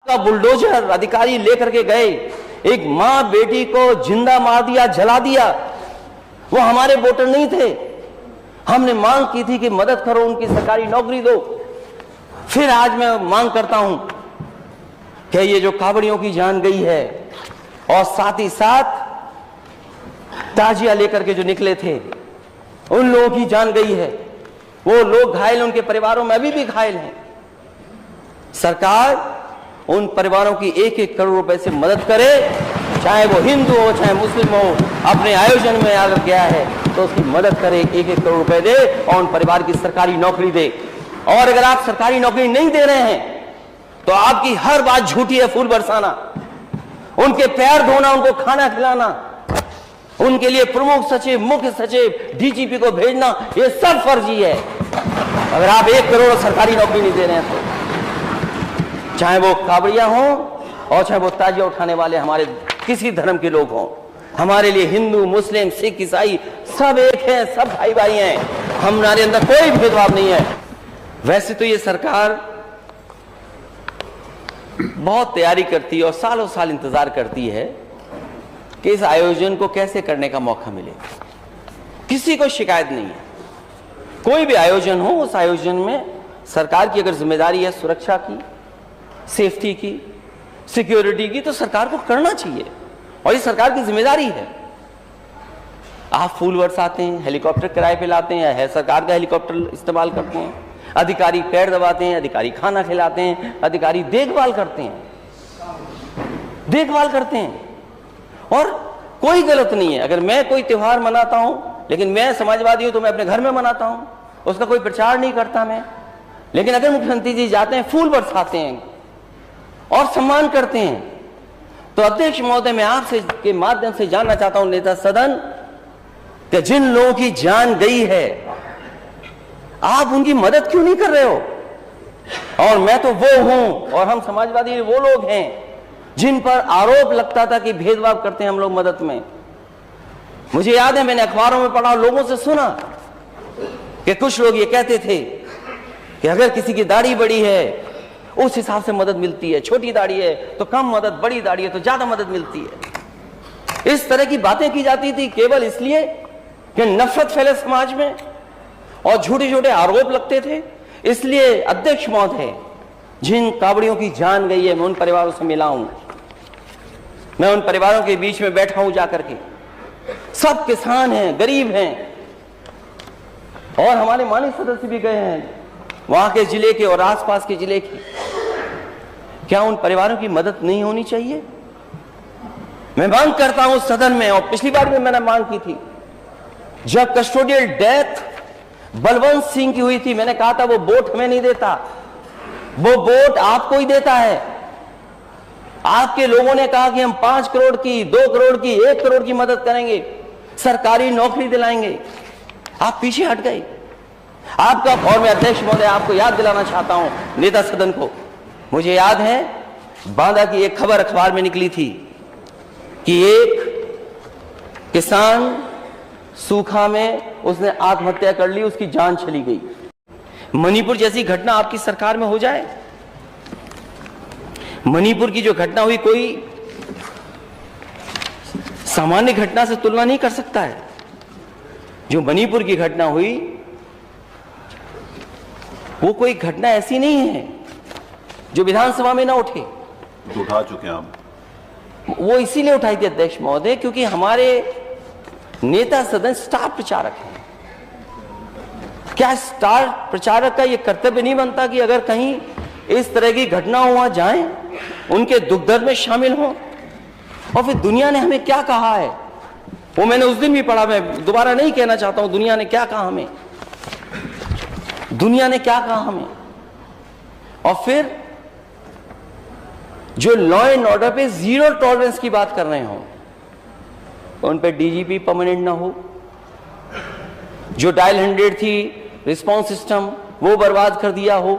का बुलडोजर अधिकारी लेकर के गए, एक मां बेटी को जिंदा मार दिया, जला दिया। वो हमारे वोटर नहीं थे। हमने मांग की थी कि मदद करो, उनकी सरकारी नौकरी दो। फिर आज मैं मांग करता हूं कि ये जो कावड़ियों की जान गई है और साथ ही साथ ताजिया लेकर के जो निकले थे उन लोगों की जान गई है, वो लोग घायल, उनके परिवारों में अभी भी घायल हैं। सरकार उन परिवारों की 1-1 करोड़ रुपए से मदद करे, चाहे वो हिंदू हो चाहे मुस्लिम हो। अपने आयोजन में अगर गया है तो उसकी मदद करे, 1-1 करोड़ रुपए दे और उन परिवार की सरकारी नौकरी दे। और अगर आप सरकारी नौकरी नहीं दे रहे हैं तो आपकी हर बात झूठी है। फूल बरसाना, उनके पैर धोना, उनको खाना खिलाना, उनके लिए प्रमुख सचिव, मुख्य सचिव, डीजीपी को भेजना, ये सब फर्जी है। अगर आप 1 करोड़ सरकारी नौकरी नहीं दे रहे हैं तो, चाहे वो कावड़िया हो और चाहे वो ताजिया उठाने वाले हमारे किसी धर्म के लोग हों, हमारे लिए हिंदू, मुस्लिम, सिख, ईसाई सब एक हैं, सब भाई भाई हैं। हमारे अंदर कोई भेदभाव नहीं है। वैसे तो ये सरकार बहुत तैयारी करती है और सालों साल इंतजार करती है कि इस आयोजन को कैसे करने का मौका मिले। किसी को शिकायत नहीं है। कोई भी आयोजन हो, उस आयोजन में सरकार की अगर जिम्मेदारी है सुरक्षा की, सेफ्टी की, सिक्योरिटी की, तो सरकार को करना चाहिए और ये सरकार की जिम्मेदारी है। आप फूल बरसाते हैं, हेलीकॉप्टर किराए पे लाते हैं, है सरकार का हेलीकॉप्टर इस्तेमाल करते हैं, अधिकारी पैर दबाते हैं, अधिकारी खाना खिलाते हैं, अधिकारी देखभाल करते हैं, और कोई गलत नहीं है। अगर मैं कोई त्योहार मनाता हूं, लेकिन मैं समाजवादी हूं तो मैं अपने घर में मनाता हूं, उसका कोई प्रचार नहीं करता मैं। लेकिन अगर मुख्यमंत्री जी जाते हैं, फूल बरसाते हैं और सम्मान करते हैं, तो अध्यक्ष महोदय मैं आपसे के माध्यम से जानना चाहता हूं नेता सदन, कि जिन लोगों की जान गई है आप उनकी मदद क्यों नहीं कर रहे हो? और मैं तो वो हूं और हम समाजवादी वो लोग हैं जिन पर आरोप लगता था कि भेदभाव करते हैं हम लोग मदद में। मुझे याद है, मैंने अखबारों में पढ़ा, लोगों से सुना कि कुछ लोग ये कहते थे कि अगर किसी की दाढ़ी बड़ी है उस हिसाब से मदद मिलती है, छोटी दाढ़ी है तो कम मदद, बड़ी दाढ़ी है तो ज्यादा मदद मिलती है। इस तरह की बातें की जाती थी केवल इसलिए कि नफरत फैले समाज में और झूठे झूठे आरोप लगते थे। इसलिए अध्यक्ष महोदय, जिन कावड़ियों की जान गई है, मैं उन परिवारों से मिला हूं, मैं उन परिवारों के बीच में बैठा हूं जाकर के। सब किसान हैं, गरीब हैं, और हमारे माननीय सदस्य भी गए हैं वहां के जिले के और आसपास के जिले के। क्या उन परिवारों की मदद नहीं होनी चाहिए? मैं मांग करता हूं सदन में, और पिछली बार भी मैंने मांग की थी, जब कस्टोडियल डेथ बलवंत सिंह की हुई थी, मैंने कहा था वो बोट हमें नहीं देता, वो बोट आपको ही देता है। आपके लोगों ने कहा कि हम 5 करोड़ की, 2 करोड़ की, 1 करोड़ की मदद करेंगे, सरकारी नौकरी दिलाएंगे। आप पीछे हट गए। आपका, और मैं अध्यक्ष महोदय आपको याद दिलाना चाहता हूं, नेता सदन को, मुझे याद है बांदा की एक खबर अखबार में निकली थी कि एक किसान सूखा में उसने आत्महत्या कर ली, उसकी जान चली गई। मणिपुर जैसी घटना आपकी सरकार में हो जाए? मणिपुर की जो घटना हुई कोई सामान्य घटना से तुलना नहीं कर सकता है। जो मणिपुर की घटना हुई वो कोई घटना ऐसी नहीं है जो विधानसभा में ना उठे। उठा चुके हैं हम। वो इसीलिए उठाई थी अध्यक्ष महोदय क्योंकि हमारे नेता सदन स्टार प्रचारक हैं। क्या स्टार प्रचारक का ये कर्तव्य नहीं बनता कि अगर कहीं इस तरह की घटना हो वहां जाएं, उनके दुख दर्द में शामिल हों? और फिर दुनिया ने हमें क्या कहा है वो मैंने उस दिन भी पढ़ा, मैं दोबारा नहीं कहना चाहता हूं। दुनिया ने क्या कहा हमें, दुनिया ने क्या कहा हमें। और फिर जो लॉ एंड ऑर्डर पे 0 टॉलरेंस की बात कर रहे हो, उन पे डीजीपी परमानेंट ना हो, जो डायल 100 थी रिस्पांस सिस्टम वो बर्बाद कर दिया हो,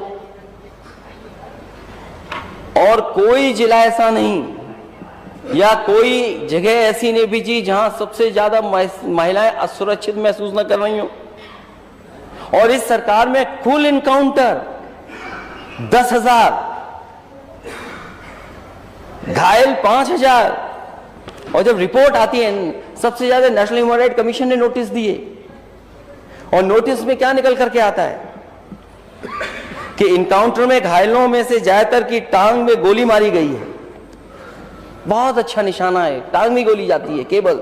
और कोई जिला ऐसा नहीं या कोई जगह ऐसी नहीं बीजी जहां सबसे ज्यादा महिलाएं असुरक्षित महसूस न कर रही हो। और इस सरकार में कुल इनकाउंटर 10,000 घायल 5000। और जब रिपोर्ट आती है, सबसे ज्यादा नेशनल ह्यूमन राइट कमीशन ने नोटिस दिए, और नोटिस में क्या निकल करके आता है कि इनकाउंटर में घायलों में से ज्यादातर की टांग में गोली मारी गई है। बहुत अच्छा निशाना है, टांग में गोली जाती है केवल।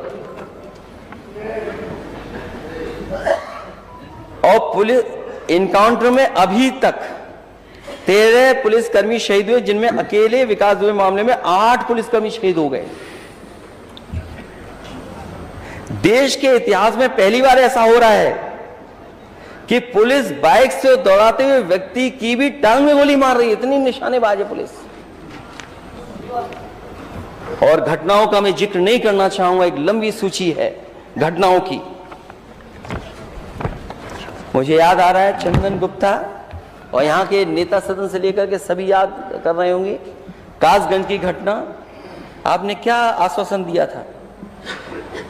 और पुलिस इनकाउंटर में अभी तक 13 पुलिसकर्मी शहीद हुए, जिनमें अकेले विकास दुबे मामले में 8 पुलिसकर्मी शहीद हो गए। देश के इतिहास में पहली बार ऐसा हो रहा है कि पुलिस बाइक से दौड़ाते हुए व्यक्ति की भी टांग में गोली मार रही है। इतनी निशानेबाज है पुलिस। और घटनाओं का मैं जिक्र नहीं करना चाहूंगा, एक लंबी सूची है घटनाओं की। मुझे याद आ रहा है चंदन गुप्ता, और यहां के नेता सदन से लेकर के सभी याद कर रहे होंगे, कासगंज की घटना। आपने क्या आश्वासन दिया था?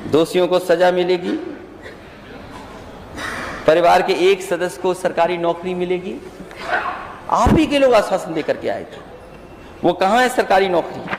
दोषियों को सजा मिलेगी, परिवार के एक सदस्य को सरकारी नौकरी मिलेगी। आप ही के लोग आश्वासन देकर के आए थे। वो कहां है सरकारी नौकरी?